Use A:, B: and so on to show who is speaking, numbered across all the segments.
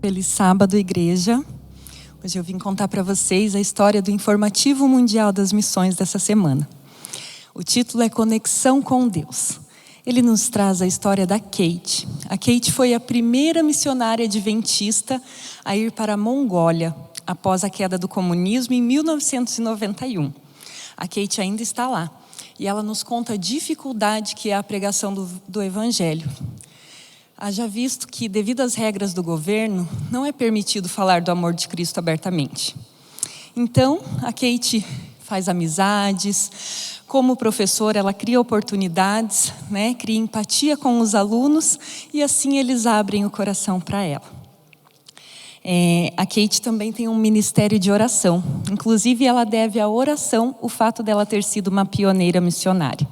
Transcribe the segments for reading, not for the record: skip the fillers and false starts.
A: Feliz sábado, igreja. Hoje eu vim contar para vocês a história do Informativo Mundial das Missões dessa semana. O título é Conexão com Deus. Ele nos traz a história da Kate. A Kate foi a primeira missionária adventista a ir para a Mongólia, após a queda do comunismo em 1991. A Kate ainda está lá. E ela nos conta a dificuldade que é a pregação do Evangelho. Haja visto que, devido às regras do governo, não é permitido falar do amor de Cristo abertamente. Então, a Kate faz amizades. Como professora, ela cria oportunidades, cria empatia com os alunos e assim eles abrem o coração para ela. A Kate também tem um ministério de oração. Inclusive, ela deve à oração o fato dela ter sido uma pioneira missionária.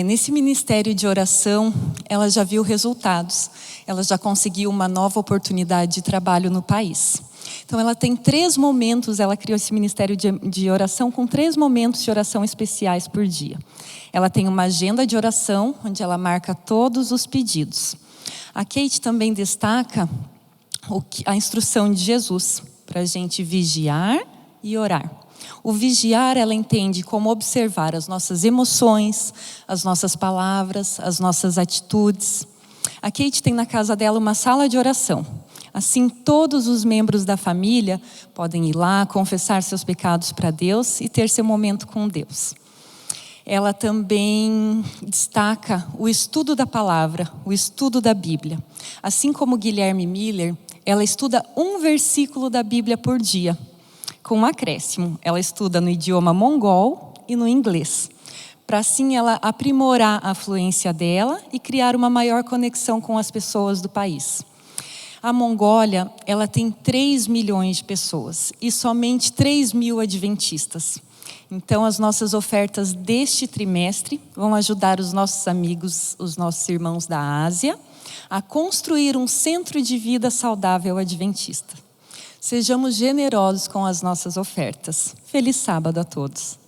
A: Nesse ministério de oração, ela já viu resultados. Ela já conseguiu uma nova oportunidade de trabalho no país. Então, ela tem 3 momentos, ela criou esse ministério de oração com 3 momentos de oração especiais por dia. Ela tem uma agenda de oração, onde ela marca todos os pedidos. A Kate também destaca a instrução de Jesus, para a gente vigiar e orar. O vigiar, ela entende como observar as nossas emoções, as nossas palavras, as nossas atitudes. A Kate tem na casa dela uma sala de oração. Assim, todos os membros da família podem ir lá, confessar seus pecados para Deus e ter seu momento com Deus. Ela também destaca o estudo da palavra, o estudo da Bíblia. Assim como Guilherme Miller, ela estuda um versículo da Bíblia por dia. Com um acréscimo, ela estuda no idioma mongol e no inglês, para assim ela aprimorar a fluência dela e criar uma maior conexão com as pessoas do país. A Mongólia, ela tem 3 milhões de pessoas e somente 3 mil adventistas. Então, as nossas ofertas deste trimestre vão ajudar os nossos amigos, os nossos irmãos da Ásia, a construir um centro de vida saudável adventista. Sejamos generosos com as nossas ofertas. Feliz sábado a todos.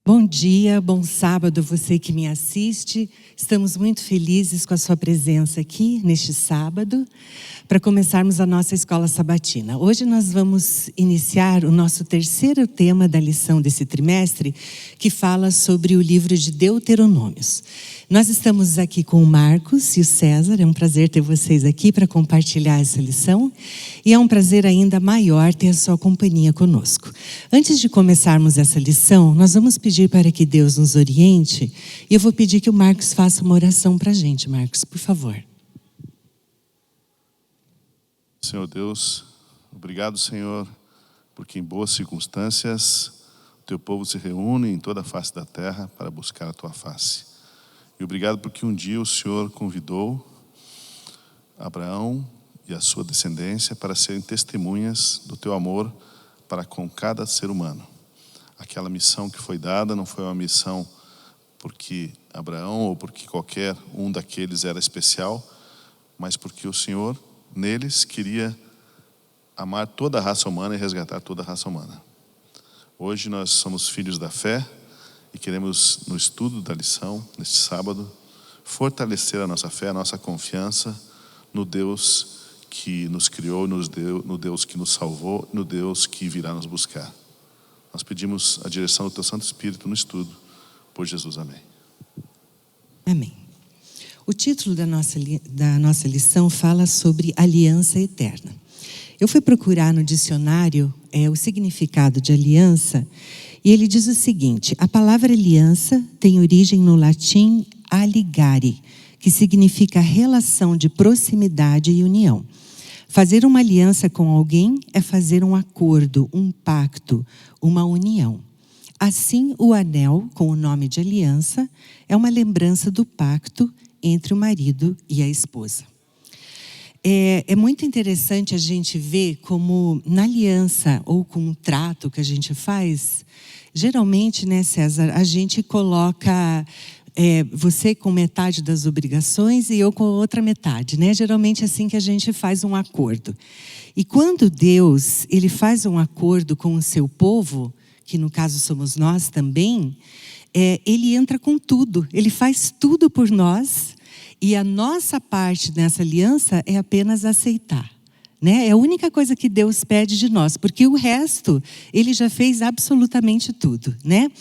B: Bom dia, bom sábado, você que me assiste. Estamos muito felizes com a sua presença aqui neste sábado, para começarmos a nossa escola sabatina. Hoje nós vamos iniciar o nosso 3º tema da lição desse trimestre, que fala sobre o livro de Deuteronômios. Nós estamos aqui com o Marcos e o César, é um prazer ter vocês aqui para compartilhar essa lição. E é um prazer ainda maior ter a sua companhia conosco. Antes de começarmos essa lição, nós vamos pedir para que Deus nos oriente. E eu vou pedir que o Marcos faça uma oração para a gente. Marcos, por favor.
C: Senhor Deus, obrigado, Senhor, porque em boas circunstâncias o teu povo se reúne em toda a face da terra para buscar a tua face. E obrigado porque um dia o Senhor convidou Abraão e a sua descendência para serem testemunhas do teu amor para com cada ser humano. Aquela missão que foi dada não foi uma missão porque Abraão ou porque qualquer um daqueles era especial, mas porque o Senhor neles queria amar toda a raça humana e resgatar toda a raça humana. Hoje nós somos filhos da fé e queremos, no estudo da lição, neste sábado, fortalecer a nossa fé, a nossa confiança no Deus que nos criou, no Deus que nos salvou, no Deus que virá nos buscar. Nós pedimos a direção do teu Santo Espírito no estudo, por Jesus, amém.
B: Amém. O título da nossa lição fala sobre aliança eterna. Eu fui procurar no dicionário o significado de aliança e ele diz o seguinte: a palavra aliança tem origem no latim alligare, que significa relação de proximidade e união. Fazer uma aliança com alguém é fazer um acordo, um pacto, uma união. Assim, o anel, com o nome de aliança, é uma lembrança do pacto entre o marido e a esposa. É muito interessante a gente ver como na aliança ou com um trato que a gente faz, geralmente, César, a gente coloca Você com metade das obrigações e eu com a outra metade, né? Geralmente é assim que a gente faz um acordo. E quando Deus, ele faz um acordo com o seu povo, que no caso somos nós também, ele entra com tudo, ele faz tudo por nós, e a nossa parte nessa aliança é apenas aceitar. Né? É a única coisa que Deus pede de nós, porque o resto, ele já fez absolutamente tudo, né?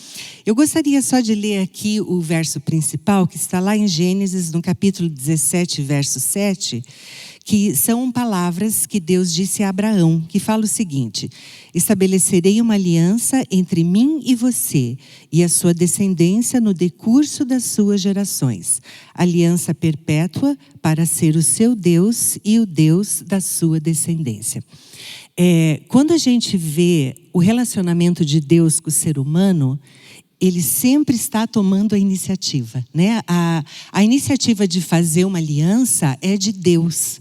B: Eu gostaria só de ler aqui o verso principal, que está lá em Gênesis, no capítulo 17, verso 7, que são palavras que Deus disse a Abraão, que fala o seguinte: estabelecerei uma aliança entre mim e você, e a sua descendência no decurso das suas gerações. Aliança perpétua para ser o seu Deus e o Deus da sua descendência. Quando a gente vê o relacionamento de Deus com o ser humano, ele sempre está tomando a iniciativa, né? A iniciativa de fazer uma aliança é de Deus.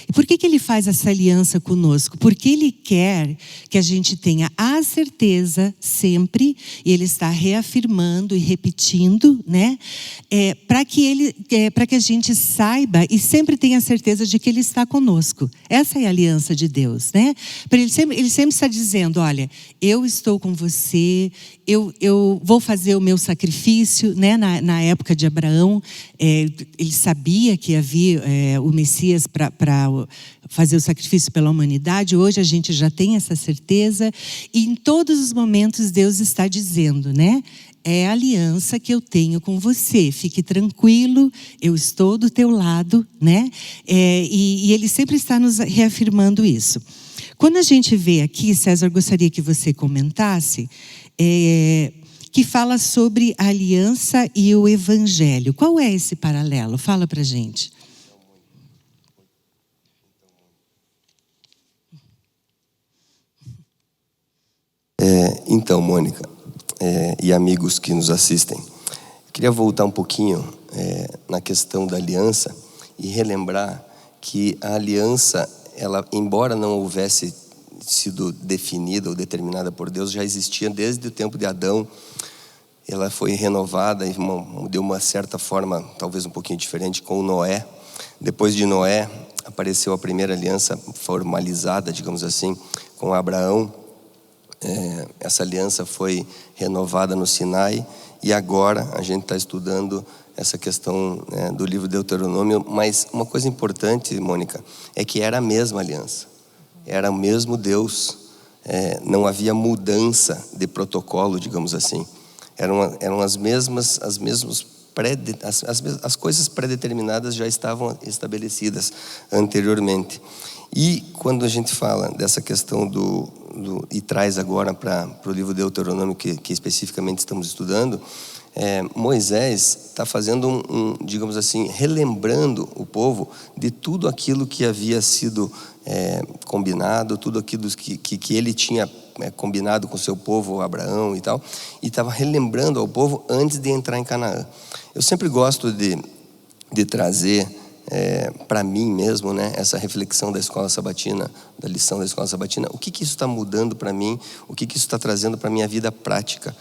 B: E por que ele faz essa aliança conosco? Porque ele quer que a gente tenha a certeza sempre, e ele está reafirmando e repetindo, né? Para que a gente saiba e sempre tenha a certeza de que ele está conosco. Essa é a aliança de Deus, né? Ele sempre está dizendo: olha, eu estou com você, eu vou fazer o meu sacrifício, né? Na época de Abraão, ele sabia que havia o Messias para fazer o sacrifício pela humanidade. Hoje a gente já tem essa certeza, e em todos os momentos Deus está dizendo, né? É a aliança que eu tenho com você, fique tranquilo, eu estou do teu lado, né? E ele sempre está nos reafirmando isso. Quando a gente vê aqui, César, gostaria que você comentasse, que fala sobre a aliança e o evangelho. Qual é esse paralelo? Fala pra gente.
D: Então, Mônica, e amigos que nos assistem, queria voltar um pouquinho na questão da aliança e relembrar que a aliança, ela, embora não houvesse sido definida ou determinada por Deus, já existia desde o tempo de Adão. Ela foi renovada e de uma certa forma, talvez um pouquinho diferente, com Noé. Depois de Noé, apareceu a primeira aliança formalizada, digamos assim, com Abraão. Essa aliança foi renovada no Sinai, e agora a gente está estudando essa questão do livro de Deuteronômio. Mas uma coisa importante, Mônica, é que era a mesma aliança, era o mesmo Deus, não havia mudança de protocolo, digamos assim. Eram as coisas pré-determinadas já estavam estabelecidas anteriormente. E quando a gente fala dessa questão e traz agora para o livro de Deuteronômio, que especificamente estamos estudando, Moisés está fazendo digamos assim, relembrando o povo de tudo aquilo que havia sido combinado, tudo aquilo que ele tinha combinado com o seu povo, Abraão e tal, e estava relembrando ao povo antes de entrar em Canaã. Eu sempre gosto de trazer para mim mesmo, né, essa reflexão da escola sabatina, da lição da escola sabatina. O que isso está mudando para mim? O que isso está trazendo para a minha vida prática?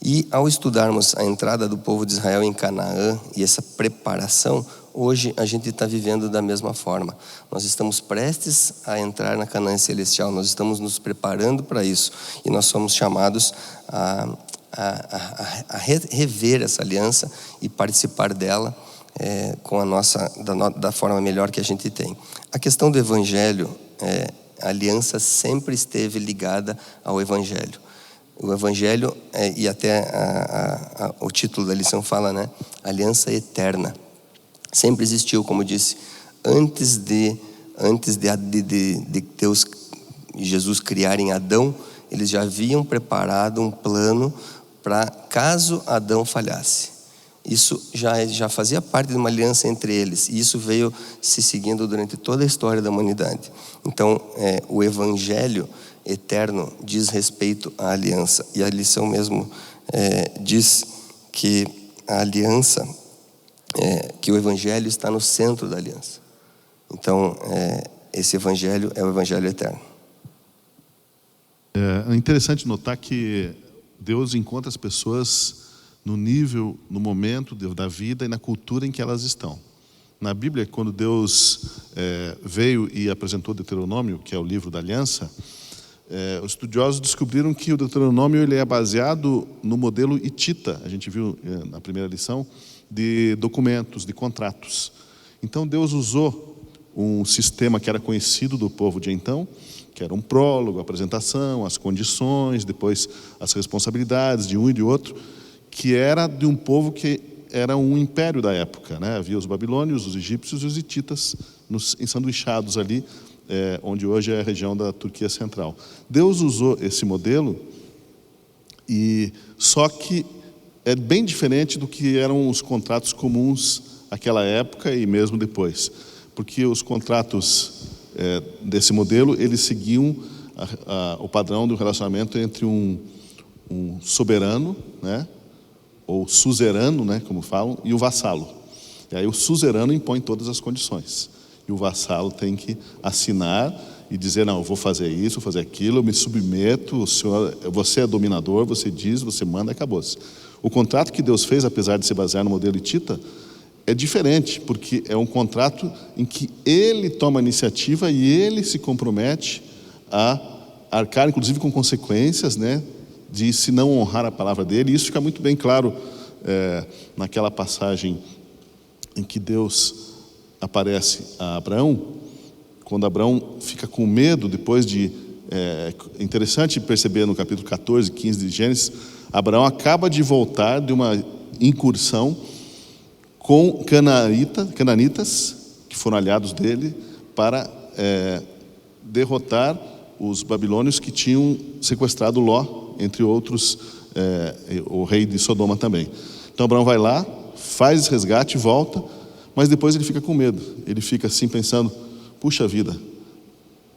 D: E ao estudarmos a entrada do povo de Israel em Canaã e essa preparação, hoje a gente está vivendo da mesma forma. Nós estamos prestes a entrar na Canaã celestial, nós estamos nos preparando para isso, e nós somos chamados a rever essa aliança e participar dela com da forma melhor que a gente tem. A questão do evangelho, a aliança sempre esteve ligada ao evangelho. O evangelho, e até o título da lição fala, né? Aliança eterna. Sempre existiu, como disse, antes de Deus e Jesus criarem Adão, eles já haviam preparado um plano para caso Adão falhasse. Isso já fazia parte de uma aliança entre eles, e isso veio se seguindo durante toda a história da humanidade. Então, o evangelho eterno diz respeito à aliança, e a lição mesmo diz que a aliança, que o evangelho está no centro da aliança. Então, esse evangelho é o evangelho eterno.
C: É interessante notar que Deus encontra as pessoas no nível, no momento da vida e na cultura em que elas estão. Na Bíblia, quando Deus veio e apresentou o Deuteronômio, que é o livro da aliança, os estudiosos descobriram que o Deuteronômio ele é baseado no modelo hitita, a gente viu na primeira lição, de documentos, de contratos. Então Deus usou um sistema que era conhecido do povo de então, que era um prólogo, a apresentação, as condições, depois as responsabilidades de um e de outro, que era de um povo que era um império da época, né? Havia os babilônios, os egípcios e os hititas ensanduichados ali, onde hoje é a região da Turquia Central. Deus usou esse modelo, só que é bem diferente do que eram os contratos comuns naquela época e mesmo depois. Porque os contratos desse modelo, eles seguiam o padrão do relacionamento entre um soberano, né? Ou suzerano, né, como falam, e o vassalo. E aí o suzerano impõe todas as condições. E o vassalo tem que assinar e dizer, não, eu vou fazer isso, vou fazer aquilo, eu me submeto, você é dominador, você diz, você manda, acabou-se. O contrato que Deus fez, apesar de se basear no modelo hitita, é diferente, porque é um contrato em que ele toma a iniciativa e ele se compromete a arcar, inclusive com consequências, né, de se não honrar a palavra dele. E isso fica muito bem claro naquela passagem em que Deus aparece a Abraão, quando Abraão fica com medo, depois de... É interessante perceber no capítulo 14, 15 de Gênesis, Abraão acaba de voltar de uma incursão com cananitas, que foram aliados dele, para derrotar os babilônios que tinham sequestrado Ló, entre outros, o rei de Sodoma também. Então Abraão vai lá, faz esse resgate, volta, mas depois ele fica com medo. Ele fica assim pensando, puxa vida,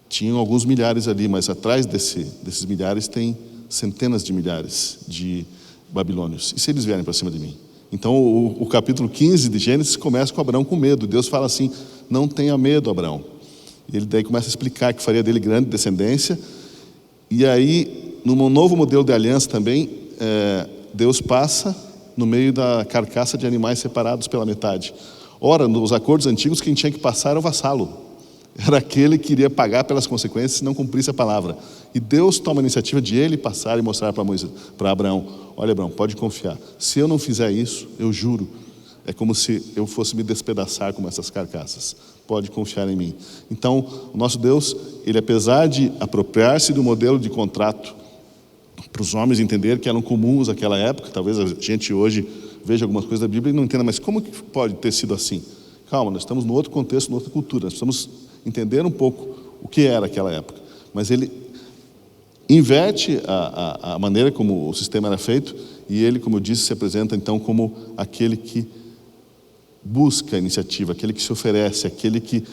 C: tinham alguns milhares ali, mas atrás desses milhares tem centenas de milhares de babilônios. E se eles vierem para cima de mim? Então o capítulo 15 de Gênesis começa com Abraão com medo. Deus fala assim, não tenha medo, Abraão. E ele daí começa a explicar que faria dele grande descendência. E aí, num novo modelo de aliança também, Deus passa no meio da carcaça de animais separados pela metade. Ora, nos acordos antigos, quem tinha que passar era o vassalo. Era aquele que iria pagar pelas consequências se não cumprisse a palavra. E Deus toma a iniciativa de ele passar e mostrar para Abraão, olha, Abraão, pode confiar. Se eu não fizer isso, eu juro, é como se eu fosse me despedaçar como essas carcaças. Pode confiar em mim. Então, o nosso Deus, ele apesar de apropriar-se do modelo de contrato para os homens entender que eram comuns naquela época, talvez a gente hoje veja algumas coisas da Bíblia e não entenda, mas como que pode ter sido assim? Calma, nós estamos num outro contexto, numa outra cultura, nós precisamos entender um pouco o que era aquela época. Mas ele inverte a maneira como o sistema era feito e ele, como eu disse, se apresenta então como aquele que busca a iniciativa, aquele que se oferece, aquele que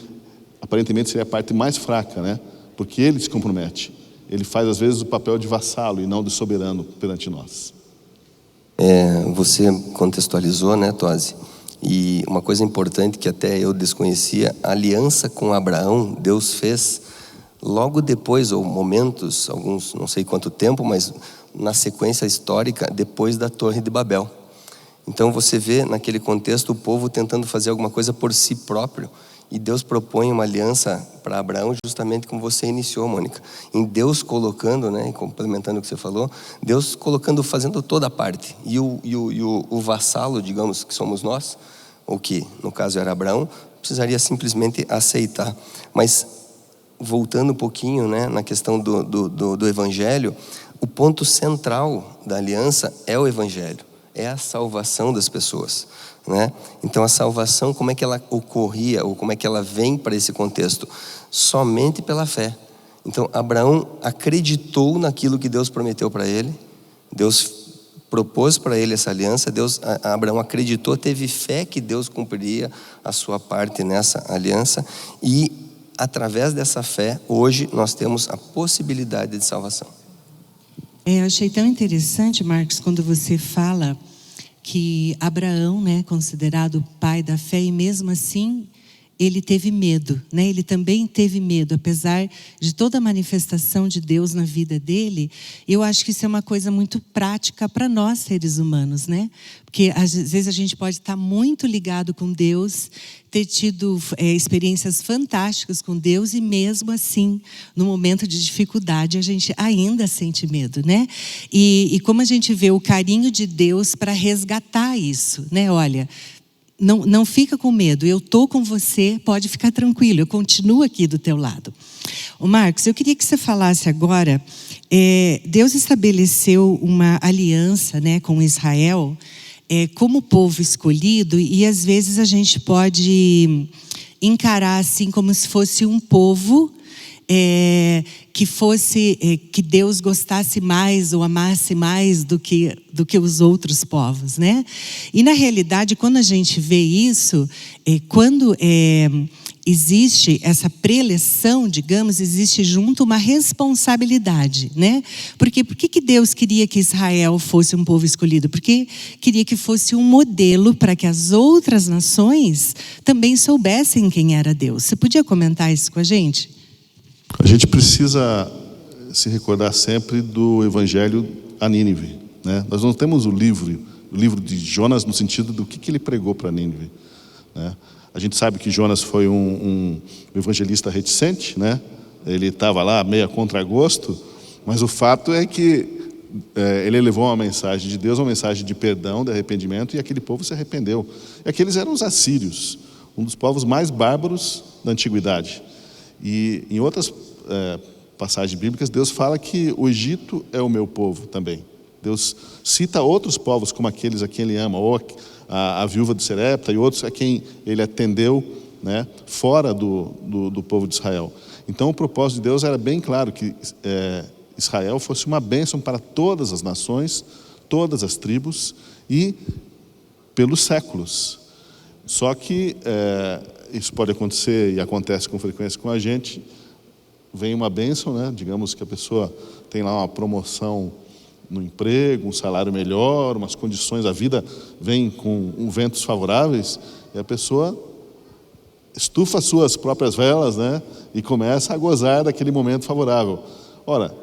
C: aparentemente seria a parte mais fraca, né? Porque ele se compromete. Ele faz às vezes o papel de vassalo e não de soberano perante nós.
D: Você contextualizou, né, Tosi? E uma coisa importante que até eu desconhecia, a aliança com Abraão, Deus fez logo depois, ou momentos, alguns, não sei quanto tempo, mas na sequência histórica, depois da Torre de Babel. Então você vê naquele contexto o povo tentando fazer alguma coisa por si próprio. E Deus propõe uma aliança para Abraão justamente como você iniciou, Mônica. Em Deus colocando, né, complementando o que você falou, Deus colocando, fazendo toda a parte. E o vassalo, digamos, que somos nós, ou que no caso era Abraão, precisaria simplesmente aceitar. Mas voltando um pouquinho, né, na questão do Evangelho, o ponto central da aliança é o Evangelho. É a salvação das pessoas, né? Então a salvação, como é que ela ocorria, ou como é que ela vem para esse contexto? Somente pela fé. Então Abraão acreditou naquilo que Deus prometeu para ele, Deus propôs para ele essa aliança, Abraão acreditou, teve fé que Deus cumpriria a sua parte nessa aliança, e através dessa fé, hoje nós temos a possibilidade de salvação.
B: Eu achei tão interessante, Marcos, quando você fala que Abraão, né, considerado o pai da fé, e mesmo assim ele teve medo, né? Ele também teve medo, apesar de toda a manifestação de Deus na vida dele. Eu acho que isso é uma coisa muito prática para nós, seres humanos, né? Porque às vezes a gente pode estar muito ligado com Deus, ter tido experiências fantásticas com Deus e mesmo assim, no momento de dificuldade, a gente ainda sente medo, né? E como a gente vê o carinho de Deus para resgatar isso, né? Olha, não fica com medo, eu estou com você, pode ficar tranquilo, eu continuo aqui do teu lado. Ô Marcos, eu queria que você falasse agora, Deus estabeleceu uma aliança, né, com Israel, como povo escolhido, e às vezes a gente pode encarar assim como se fosse um povo que Deus gostasse mais ou amasse mais do que os outros povos, né? E na realidade, quando a gente vê isso, quando existe essa preleção, digamos, existe junto uma responsabilidade, né? Porque por que Deus queria que Israel fosse um povo escolhido? Porque queria que fosse um modelo para que as outras nações também soubessem quem era Deus. Você podia comentar isso com a gente?
C: A gente precisa se recordar sempre do Evangelho a Nínive, né? Nós não temos o livro de Jonas no sentido do que ele pregou para Nínive, né? A gente sabe que Jonas foi um evangelista reticente, né? Ele estava lá meio a contragosto, mas o fato é que ele levou uma mensagem de Deus, uma mensagem de perdão, de arrependimento, e aquele povo se arrependeu. E aqueles eram os assírios, um dos povos mais bárbaros da antiguidade. E em outras passagens bíblicas, Deus fala que o Egito é o meu povo também. Deus cita outros povos como aqueles a quem ele ama, ou a viúva de Serepta e outros a quem ele atendeu, né, fora do povo de Israel. Então o propósito de Deus era bem claro, que Israel fosse uma bênção para todas as nações, todas as tribos e pelos séculos. Só que isso pode acontecer e acontece com frequência com a gente. Vem uma bênção, né? Digamos que a pessoa tem lá uma promoção no emprego, um salário melhor, umas condições, a vida vem com ventos favoráveis, e a pessoa estufa suas próprias velas, né? E começa a gozar daquele momento favorável. Ora,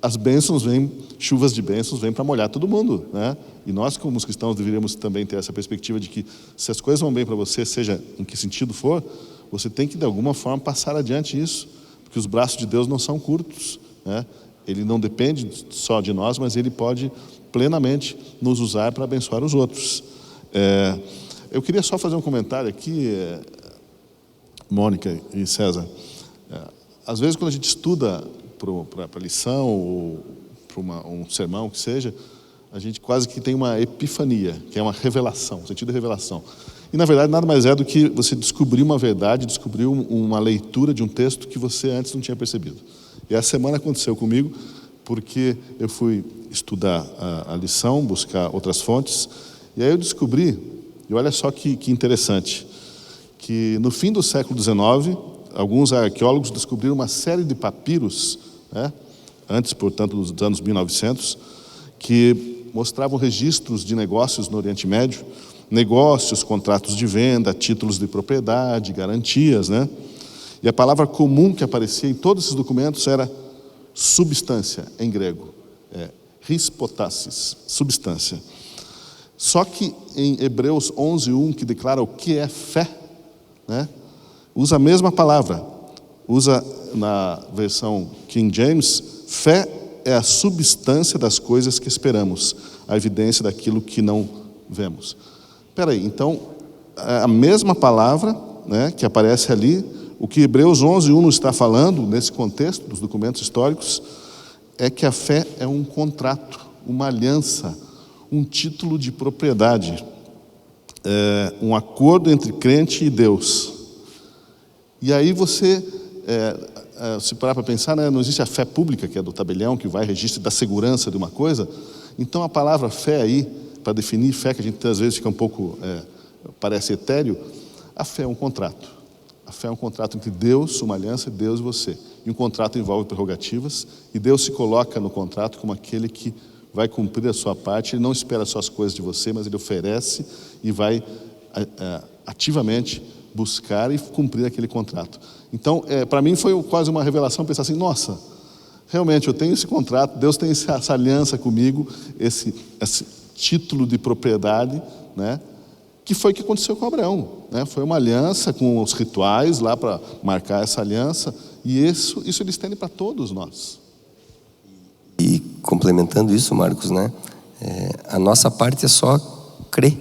C: as bênçãos vêm, chuvas de bênçãos vêm para molhar todo mundo, né? E nós, como os cristãos, deveríamos também ter essa perspectiva de que, se as coisas vão bem para você, seja em que sentido for, você tem que, de alguma forma, passar adiante isso, porque os braços de Deus não são curtos, né? Ele não depende só de nós, mas Ele pode plenamente nos usar para abençoar os outros. Eu queria só fazer um comentário aqui, Mônica e César. Às vezes, quando a gente estuda para a lição ou para um sermão, que seja, a gente quase que tem uma epifania, que é uma revelação, um sentido de revelação. E, na verdade, nada mais é do que você descobrir uma verdade, descobrir uma leitura de um texto que você antes não tinha percebido. E essa semana aconteceu comigo, porque eu fui estudar a lição, buscar outras fontes, e aí eu descobri, e olha só que interessante, que no fim do século XIX, alguns arqueólogos descobriram uma série de papiros, né, antes, portanto, dos anos 1900, que mostravam registros de negócios no Oriente Médio, negócios, contratos de venda, títulos de propriedade, garantias, né? E a palavra comum que aparecia em todos esses documentos era substância, em grego, rispotasis, substância. Só que em Hebreus 11:1, que declara o que é fé, né, usa a mesma palavra, usa na versão King James, fé é a substância das coisas que esperamos, a evidência daquilo que não vemos. Espera aí, então, a mesma palavra, né, que aparece ali, o que Hebreus 11:1 nos está falando, nesse contexto dos documentos históricos, é que a fé é um contrato, uma aliança, um título de propriedade, um acordo entre crente e Deus. E aí você, se parar para pensar, né, não existe a fé pública, que é do tabelião, que vai registro da segurança de uma coisa. Então a palavra fé aí, para definir fé, que a gente às vezes fica um pouco, parece etéreo, a fé é um contrato. A fé é um contrato entre Deus, uma aliança, Deus e você. E um contrato envolve prerrogativas, e Deus se coloca no contrato como aquele que vai cumprir a sua parte. Ele não espera só as coisas de você, mas Ele oferece e vai ativamente buscar e cumprir aquele contrato. Então, para mim foi quase uma revelação pensar assim, nossa, realmente eu tenho esse contrato, Deus tem essa aliança comigo, esse título de propriedade, né? Que foi o que aconteceu com Abraão, né? Foi uma aliança com os rituais lá para marcar essa aliança, e isso ele estende para todos nós.
D: E complementando isso, Marcos, né? A nossa parte é só crer,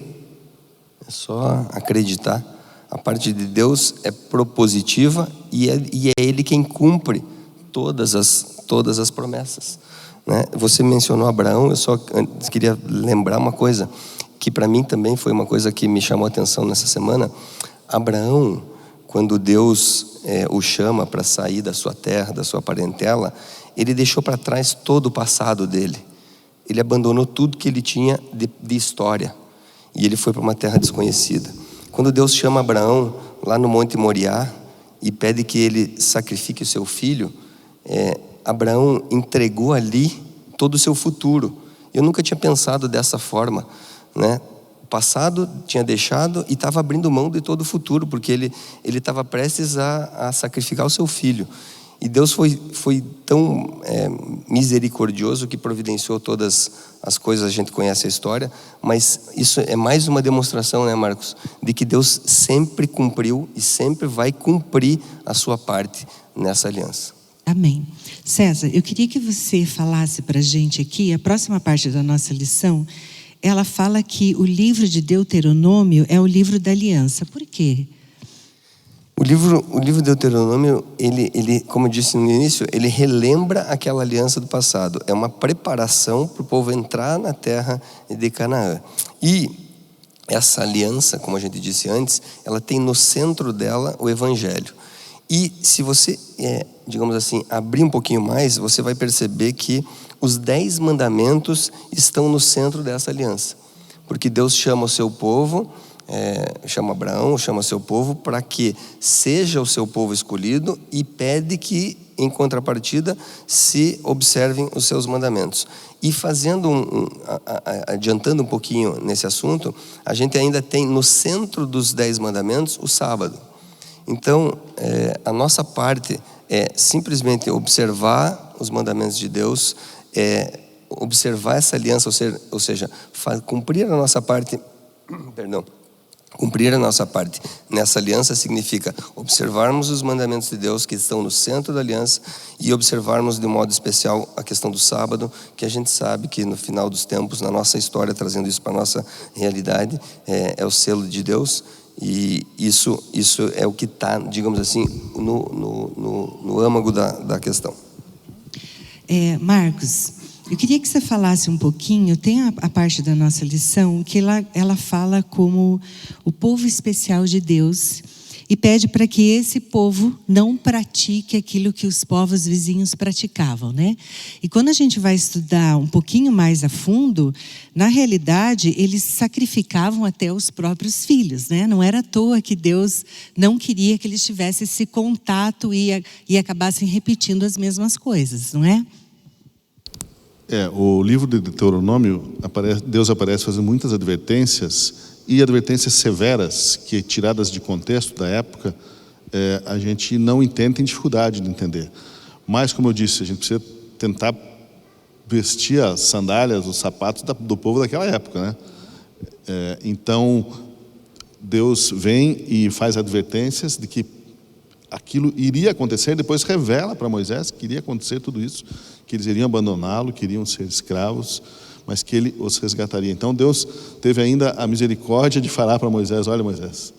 D: é só acreditar. A parte de Deus é propositiva e é Ele quem cumpre todas as promessas, né? Você mencionou Abraão, eu só queria lembrar uma coisa, que para mim também foi uma coisa que me chamou a atenção nessa semana. Abraão, quando Deus o chama para sair da sua terra, da sua parentela, ele deixou para trás todo o passado dele. Ele abandonou tudo que ele tinha de história. E ele foi para uma terra desconhecida. Quando Deus chama Abraão lá no Monte Moriá e pede que ele sacrifique o seu filho, Abraão entregou ali todo o seu futuro. Eu nunca tinha pensado dessa forma, né? O passado tinha deixado e estava abrindo mão de todo o futuro, porque ele estava prestes a sacrificar o seu filho. E Deus foi tão misericordioso que providenciou todas as coisas. A gente conhece a história, mas isso é mais uma demonstração, né, Marcos, de que Deus sempre cumpriu e sempre vai cumprir a sua parte nessa aliança.
B: Amém. César, eu queria que você falasse para a gente aqui, a próxima parte da nossa lição, ela fala que o livro de Deuteronômio é o livro da aliança. Por quê?
D: O livro Deuteronômio, ele, como eu disse no início, ele relembra aquela aliança do passado. É uma preparação para o povo entrar na terra de Canaã. E essa aliança, como a gente disse antes, ela tem no centro dela o Evangelho. E se você, digamos assim, abrir um pouquinho mais, você vai perceber que os 10 mandamentos estão no centro dessa aliança. Porque Deus chama o seu povo, chama Abraão, chama seu povo para que seja o seu povo escolhido e pede que, em contrapartida, se observem os seus mandamentos. E adiantando um pouquinho nesse assunto, a gente ainda tem no centro dos 10 mandamentos o sábado. Então, a nossa parte é simplesmente observar os mandamentos de Deus, observar essa aliança, ou seja, cumprir a nossa parte, cumprir a nossa parte nessa aliança significa observarmos os mandamentos de Deus que estão no centro da aliança e observarmos de modo especial a questão do sábado, que a gente sabe que no final dos tempos, na nossa história, trazendo isso para a nossa realidade, é o selo de Deus. E isso é o que está, digamos assim, no âmago da questão.
B: Marcos, eu queria que você falasse um pouquinho, tem a parte da nossa lição que ela fala como o povo especial de Deus e pede para que esse povo não pratique aquilo que os povos vizinhos praticavam, né? E quando a gente vai estudar um pouquinho mais a fundo, na realidade, eles sacrificavam até os próprios filhos, né? Não era à toa que Deus não queria que eles tivessem esse contato e acabassem repetindo as mesmas coisas, não é?
C: O livro de Deuteronômio, Deus aparece fazendo muitas advertências, e advertências severas, que tiradas de contexto da época, a gente não entende, tem dificuldade de entender. Mas, como eu disse, a gente precisa tentar vestir as sandálias, os sapatos do povo daquela época, né? Então, Deus vem e faz advertências de que aquilo iria acontecer, depois revela para Moisés que iria acontecer tudo isso, que eles iriam abandoná-lo, que iriam ser escravos, mas que ele os resgataria. Então Deus teve ainda a misericórdia de falar para Moisés: olha, Moisés,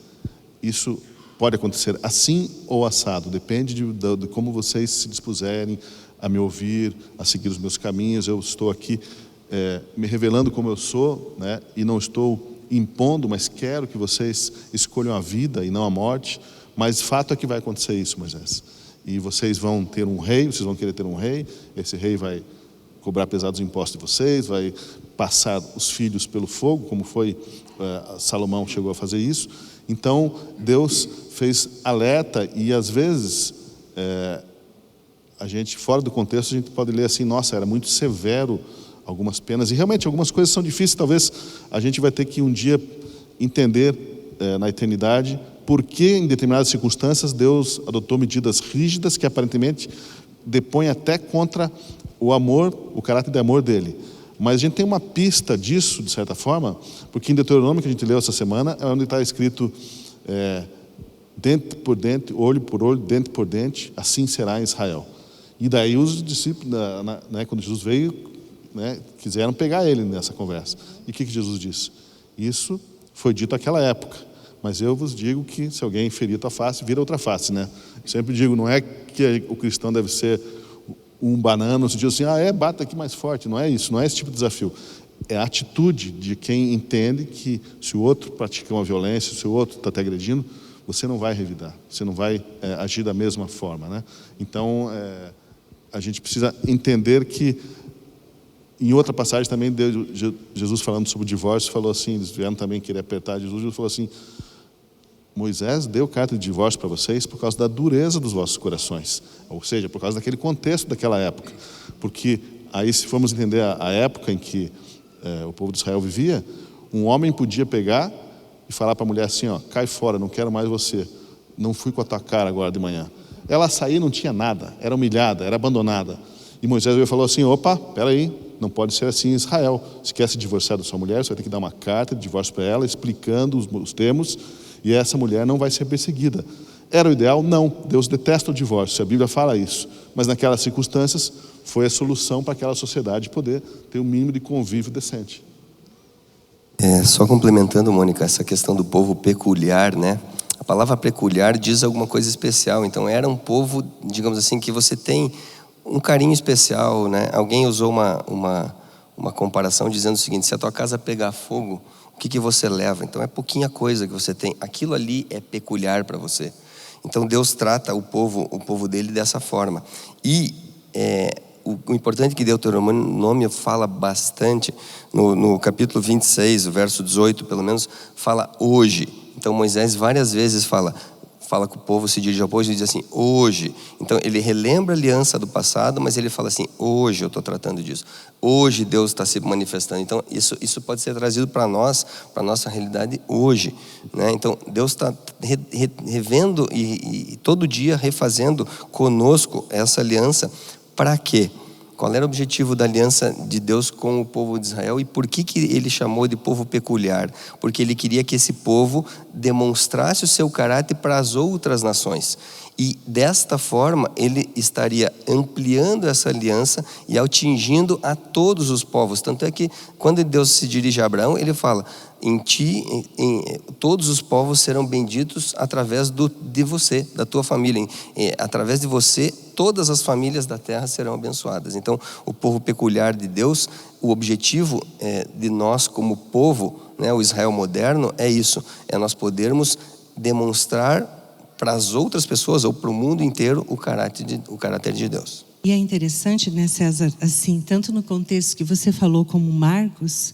C: isso pode acontecer assim ou assado, depende de como vocês se dispuserem a me ouvir, a seguir os meus caminhos. Eu estou aqui me revelando como eu sou, né? E não estou impondo, mas quero que vocês escolham a vida e não a morte. Mas fato é que vai acontecer isso, Moisés. E vocês vão ter um rei, vocês vão querer ter um rei, esse rei vai cobrar pesados impostos de vocês, vai passar os filhos pelo fogo, como foi, Salomão chegou a fazer isso. Então, Deus fez alerta e, às vezes, a gente, fora do contexto, a gente pode ler assim: nossa, era muito severo algumas penas. E, realmente, algumas coisas são difíceis. Talvez a gente vai ter que, um dia, entender, na eternidade, porque em determinadas circunstâncias Deus adotou medidas rígidas que aparentemente depõem até contra o amor, o caráter de amor dele. Mas a gente tem uma pista disso, de certa forma, porque em Deuteronômio, que a gente leu essa semana, é onde está escrito dente por dente, olho por olho, dente por dente, assim será em Israel. E daí os discípulos, quando Jesus veio, quiseram pegar ele nessa conversa. E o que Jesus disse? Isso foi dito naquela época, mas eu vos digo que se alguém ferir tua face, vira outra face, né? Eu sempre digo, não é que o cristão deve ser um banana, no sentido assim, bata aqui mais forte. Não é isso, não é esse tipo de desafio. É a atitude de quem entende que se o outro pratica uma violência, se o outro está te agredindo, você não vai revidar, você não vai agir da mesma forma, né? Então, a gente precisa entender que, em outra passagem também, Jesus falando sobre o divórcio, falou assim, eles vieram também querer apertar Jesus falou assim, Moisés deu carta de divórcio para vocês por causa da dureza dos vossos corações, ou seja, por causa daquele contexto daquela época, porque aí, se formos entender a época em que o povo de Israel vivia, um homem podia pegar e falar para a mulher assim, cai fora, não quero mais você, não fui com a tua cara agora de manhã. Ela saía, não tinha nada, era humilhada, era abandonada. E Moisés veio e falou assim, opa, peraí, não pode ser assim em Israel. Se quer se divorciar da sua mulher, você vai ter que dar uma carta de divórcio para ela, explicando os termos, e essa mulher não vai ser perseguida. Era o ideal? Não. Deus detesta o divórcio, a Bíblia fala isso. Mas naquelas circunstâncias, foi a solução para aquela sociedade poder ter um mínimo de convívio decente.
D: Só complementando, Mônica, essa questão do povo peculiar, né? A palavra peculiar diz alguma coisa especial. Então, era um povo, digamos assim, que você tem um carinho especial, né? Alguém usou uma comparação dizendo o seguinte, se a tua casa pegar fogo, o que você leva? Então, é pouquinha coisa que você tem. Aquilo ali é peculiar para você. Então, Deus trata o povo dele dessa forma. E o importante é que Deuteronômio fala bastante, no capítulo 26, o verso 18, pelo menos, fala hoje. Então Moisés várias vezes fala com o povo, se dirige ao povo e diz assim, hoje. Então ele relembra a aliança do passado, mas ele fala assim, hoje eu estou tratando disso. Hoje Deus está se manifestando. Então isso pode ser trazido para nós, para a nossa realidade hoje, né? Então Deus está revendo e todo dia refazendo conosco essa aliança. Para quê? Qual era o objetivo da aliança de Deus com o povo de Israel e por que ele chamou de povo peculiar? Porque ele queria que esse povo demonstrasse o seu caráter para as outras nações. E desta forma ele estaria ampliando essa aliança e atingindo a todos os povos. Tanto é que quando Deus se dirige a Abraão, ele fala, em ti, todos os povos serão benditos através de você, da tua família. Através de você, todas as famílias da terra serão abençoadas. Então, o povo peculiar de Deus, o objetivo de nós como povo, né, o Israel moderno, é isso. É nós podermos demonstrar para as outras pessoas, ou para o mundo inteiro, o caráter de Deus.
B: E é interessante, né, César, assim, tanto no contexto que você falou como Marcos,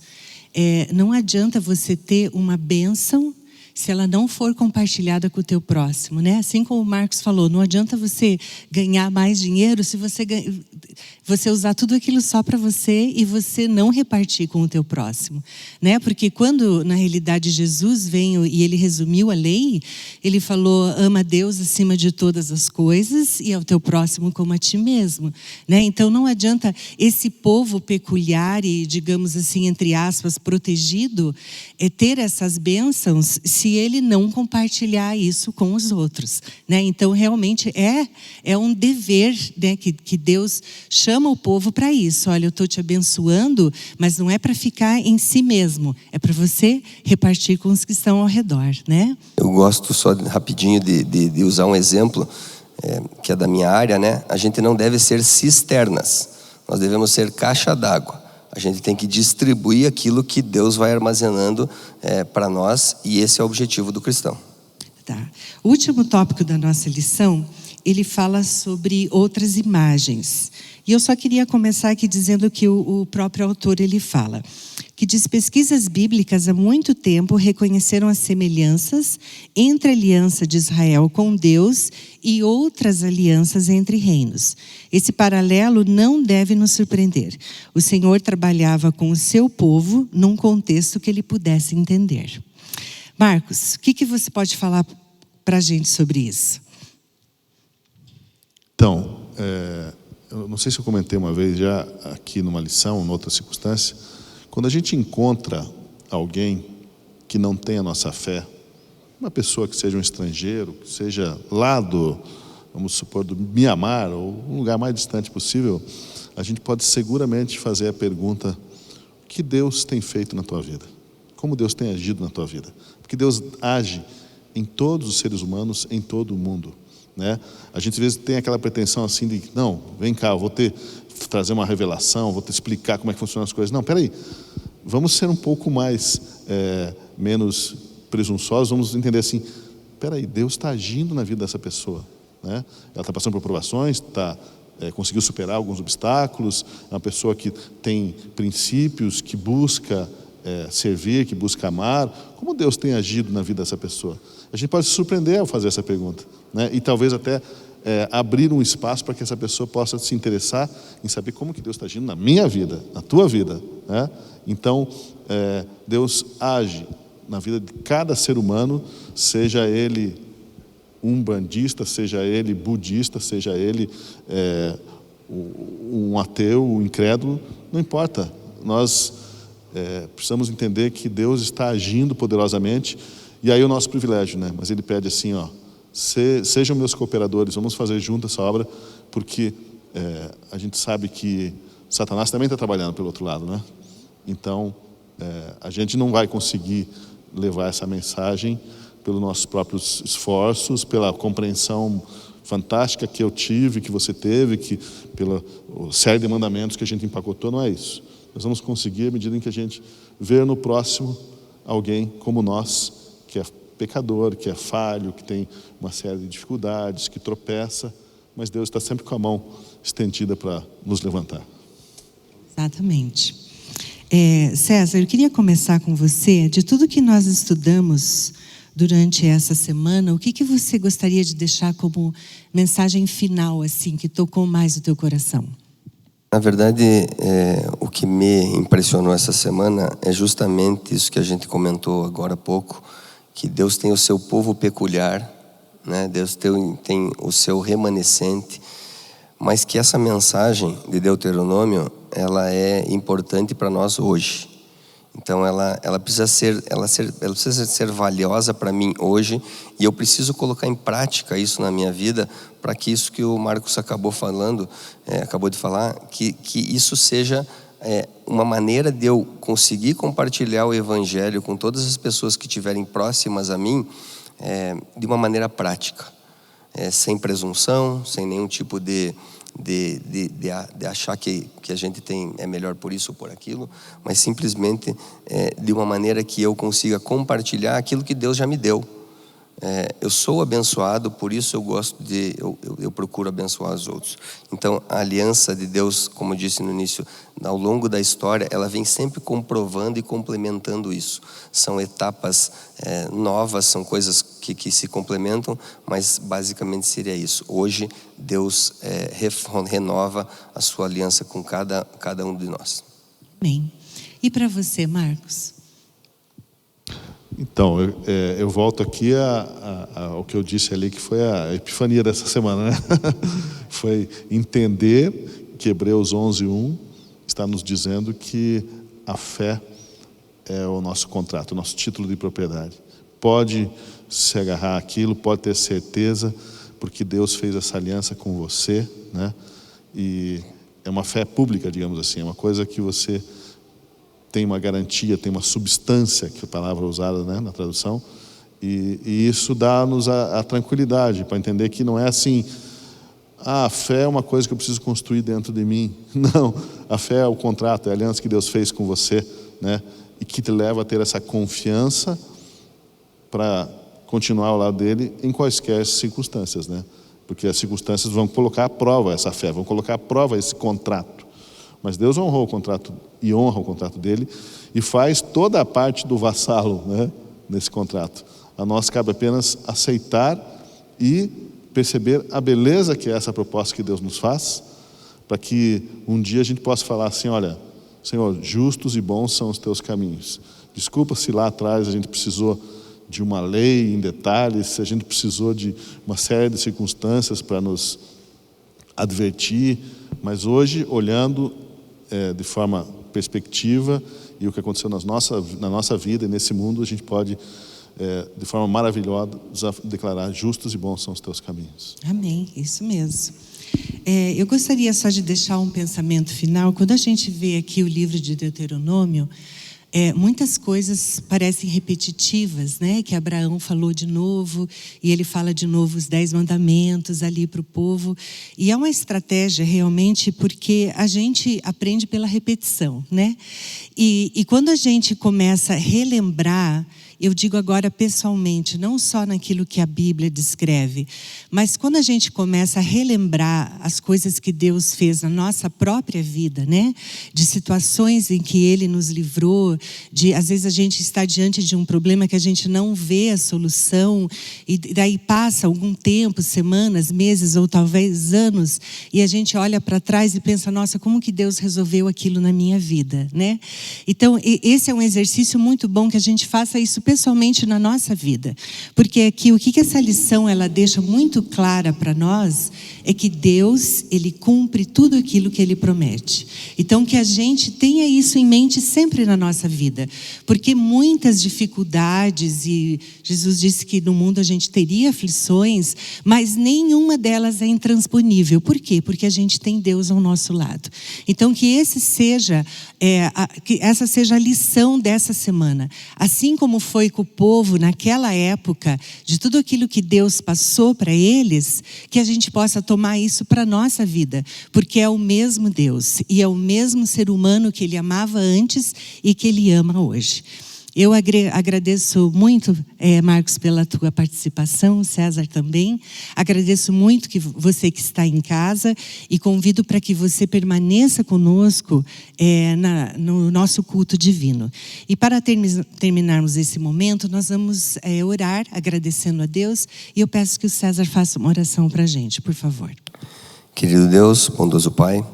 B: não adianta você ter uma bênção se ela não for compartilhada com o teu próximo, né? Assim como o Marcos falou, não adianta você ganhar mais dinheiro se você usar tudo aquilo só para você e você não repartir com o teu próximo, né? Porque quando, na realidade, Jesus veio e ele resumiu a lei, ele falou, ama a Deus acima de todas as coisas e ao teu próximo como a ti mesmo, né? Então não adianta esse povo peculiar e, digamos assim, entre aspas, protegido, ter essas bênçãos se ele não compartilhar isso com os outros, né? Então realmente é um dever, né, que Deus chama o povo para isso. Olha, eu estou te abençoando, mas não é para ficar em si mesmo, é para você repartir com os que estão ao redor, né?
D: Eu gosto só rapidinho de usar um exemplo que é da minha área, né? A gente não deve ser cisternas, nós devemos ser caixa d'água. A gente tem que distribuir aquilo que Deus vai armazenando para nós, e esse é o objetivo do cristão.
B: Tá. O último tópico da nossa lição, ele fala sobre outras imagens. E eu só queria começar aqui dizendo que o próprio autor, ele fala, que diz, pesquisas bíblicas há muito tempo reconheceram as semelhanças entre a aliança de Israel com Deus e outras alianças entre reinos. Esse paralelo não deve nos surpreender. O Senhor trabalhava com o seu povo num contexto que ele pudesse entender. Marcos, o que você pode falar para a gente sobre isso?
C: Então, eu não sei se eu comentei uma vez já aqui numa lição, em outra circunstância, quando a gente encontra alguém que não tem a nossa fé, uma pessoa que seja um estrangeiro, que seja lá vamos supor, do Mianmar, ou um lugar mais distante possível, a gente pode seguramente fazer a pergunta: o que Deus tem feito na tua vida? Como Deus tem agido na tua vida? Porque Deus age em todos os seres humanos, em todo o mundo, né? A gente às vezes tem aquela pretensão assim de, não, vem cá, eu vou trazer uma revelação, vou te explicar como é que funcionam as coisas. Não, peraí, vamos ser um pouco menos presunçosos, vamos entender assim, peraí, Deus está agindo na vida dessa pessoa, né? Ela está passando por provações, conseguiu superar alguns obstáculos, é uma pessoa que tem princípios, que busca servir, que busca amar. Como Deus tem agido na vida dessa pessoa? A gente pode se surpreender ao fazer essa pergunta, né? E talvez até abrir um espaço para que essa pessoa possa se interessar em saber como que Deus está agindo na minha vida, na tua vida, né? Então, Deus age na vida de cada ser humano, seja ele umbandista, seja ele budista, seja ele um ateu, um incrédulo, não importa. Nós precisamos entender que Deus está agindo poderosamente, e aí é o nosso privilégio, né? Mas Ele pede assim, ó, sejam meus cooperadores, vamos fazer junto essa obra, porque a gente sabe que Satanás também está trabalhando pelo outro lado, né? Então, a gente não vai conseguir levar essa mensagem pelos nossos próprios esforços, pela compreensão fantástica que eu tive, que você teve, pela série de mandamentos que a gente empacotou. Não é isso. Nós vamos conseguir à medida em que a gente vê no próximo alguém como nós, que é pecador, que é falho, que tem uma série de dificuldades, que tropeça, mas Deus está sempre com a mão estendida para nos levantar.
B: Exatamente. César, eu queria começar com você, de tudo que nós estudamos durante essa semana, o que você gostaria de deixar como mensagem final, assim, que tocou mais o teu coração?
D: Na verdade, o que me impressionou essa semana é justamente isso que a gente comentou agora há pouco, que Deus tem o seu povo peculiar, né? Deus tem o seu remanescente, mas que essa mensagem de Deuteronômio, ela é importante para nós hoje. Então ela precisa ser valiosa para mim hoje, e eu preciso colocar em prática isso na minha vida, para que isso que o Marcos acabou de falar, que isso seja uma maneira de eu conseguir compartilhar o Evangelho com todas as pessoas que estiverem próximas a mim, de uma maneira prática, sem presunção, sem nenhum tipo de achar que a gente é melhor por isso ou por aquilo, mas simplesmente de uma maneira que eu consiga compartilhar aquilo que Deus já me deu. Eu sou abençoado, por isso eu procuro abençoar os outros. Então a aliança de Deus, como eu disse no início, ao longo da história, ela vem sempre comprovando e complementando isso. São etapas novas, são coisas que se complementam, mas basicamente seria isso. Hoje Deus renova a sua aliança com cada um de nós.
B: Amém. E para você, Marcos?
C: Então, eu volto aqui ao que eu disse ali, que foi a epifania dessa semana, né? Foi entender que Hebreus 11:1 está nos dizendo que a fé é o nosso contrato, o nosso título de propriedade. Pode se agarrar àquilo, pode ter certeza, porque Deus fez essa aliança com você, né? E é uma fé pública, digamos assim, é uma coisa que você tem uma garantia, tem uma substância, que é a palavra usada, né, na tradução, e isso dá-nos a tranquilidade para entender que não é assim, a fé é uma coisa que eu preciso construir dentro de mim. Não, a fé é o contrato, é a aliança que Deus fez com você, né, e que te leva a ter essa confiança para continuar ao lado dele em quaisquer circunstâncias, né, porque as circunstâncias vão colocar à prova essa fé, vão colocar à prova esse contrato. Mas Deus honrou o contrato e honra o contrato dele e faz toda a parte do vassalo, né, nesse contrato. A nós cabe apenas aceitar e perceber a beleza que é essa proposta que Deus nos faz, para que um dia a gente possa falar assim: olha, Senhor, justos e bons são os teus caminhos. Desculpa se lá atrás a gente precisou de uma lei em detalhes, se a gente precisou de uma série de circunstâncias para nos advertir, mas hoje, olhando de forma perspectiva e o que aconteceu na nossa vida e nesse mundo, a gente pode, de forma maravilhosa, declarar: justos e bons são os teus caminhos.
B: Amém, isso mesmo. Eu gostaria só de deixar um pensamento final. Quando a gente vê aqui o livro de Deuteronômio, muitas coisas parecem repetitivas, né? Que Abraão falou de novo, e ele fala de novo os 10 mandamentos ali para o povo. E é uma estratégia realmente, porque a gente aprende pela repetição, né? E quando a gente começa a relembrar, eu digo agora pessoalmente, não só naquilo que a Bíblia descreve, mas quando a gente começa a relembrar as coisas que Deus fez na nossa própria vida, né? De situações em que Ele nos livrou, às vezes a gente está diante de um problema que a gente não vê a solução, e daí passa algum tempo, semanas, meses ou talvez anos, e a gente olha para trás e pensa: nossa, como que Deus resolveu aquilo na minha vida, né? Então, esse é um exercício muito bom, que a gente faça isso pessoalmente na nossa vida. Porque aqui, o que essa lição ela deixa muito clara para nós é que Deus, Ele cumpre tudo aquilo que Ele promete. Então, que a gente tenha isso em mente sempre na nossa vida. Porque muitas dificuldades, e Jesus disse que no mundo a gente teria aflições, mas nenhuma delas é intransponível. Por quê? Porque a gente tem Deus ao nosso lado. Então, que essa seja a lição dessa semana. Assim como foi com o povo naquela época, de tudo aquilo que Deus passou para eles, que a gente possa tomar isso para a nossa vida, porque é o mesmo Deus, e é o mesmo ser humano que Ele amava antes e que Ele ama hoje. Eu agradeço muito, Marcos, pela tua participação, César também. Agradeço muito você que está em casa, e convido para que você permaneça conosco no nosso culto divino. E para terminarmos esse momento, nós vamos orar agradecendo a Deus, e eu peço que o César faça uma oração para a gente, por favor.
D: Querido Deus, bondoso Pai,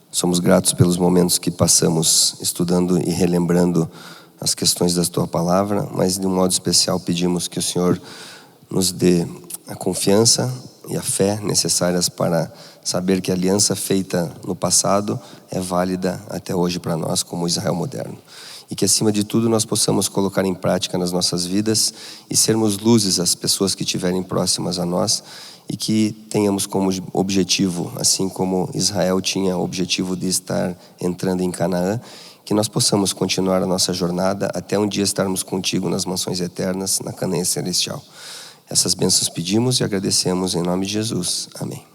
D: somos gratos pelos momentos que passamos estudando e relembrando as questões da Tua Palavra, mas de um modo especial pedimos que o Senhor nos dê a confiança e a fé necessárias para saber que a aliança feita no passado é válida até hoje para nós como Israel moderno. E que acima de tudo nós possamos colocar em prática nas nossas vidas e sermos luzes às pessoas que estiverem próximas a nós, e que tenhamos como objetivo, assim como Israel tinha o objetivo de estar entrando em Canaã, que nós possamos continuar a nossa jornada até um dia estarmos contigo nas mansões eternas, na Canaã celestial. Essas bênçãos pedimos e agradecemos em nome de Jesus. Amém.